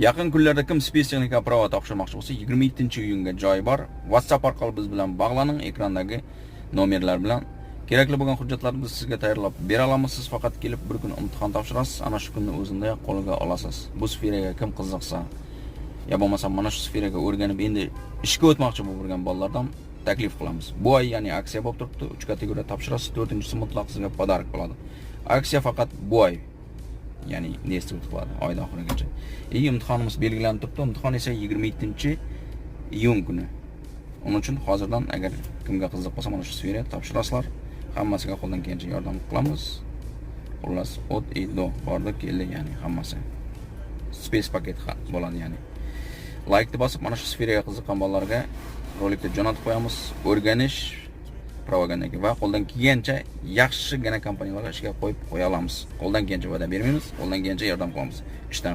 Yaqin kunlarda kim space texnika prava topshirmoqchi bo'lsa, 27-iyunga joy bor. WhatsApp orqali biz bilan bog'laning, ekrandagi nomerlar bilan. Kerakli bo'lgan hujjatlarni biz sizga tayyorlab bera olamiz. Siz faqat kelib bir kun imtihon topshirasiz, ana shu kunni o'zida qo'lga olasiz. Bu sferaga kim qiziqsa, ya bo'lmasa mana shu sferaga o'rganib endi ishga o'tmoqchi bo'lgan bolalardan taklif qilamiz. Bu oy ya'ni aksiya bo'lib turibdi. 3 kategoriya topshirasiz, 4-inchisi mutlaq sizga podarik bo'ladi. Aksiya faqat bu oy, ya'ni nesti o'tib oyda oxirigacha. Imtihonimiz belgilanib turibdi. Imtihon esa 27-iyun kuni. Onun uchun hozirdan agar kimga qiziq bo'lsa, mana shu sferaga topshirasizlar. Hammasiga qo'ldan kelgancha yordam qilamiz. Xullas, o't iddo bordik, keldi, ya'ni hammasi. Space paket bo'ladi, ya'ni. Like bosib, mana shu sferaga qiziqqan bolalarga rolikni jo'natib qo'yamiz. O'rganish propagandaga va qo'ldan kelgancha yaxshigina kompaniyalarga ishga qo'yib qo'ya olamiz. Qo'ldan kelgancha va'da bermaymiz, qo'ldan kelgancha yordam qilamiz. Ishdan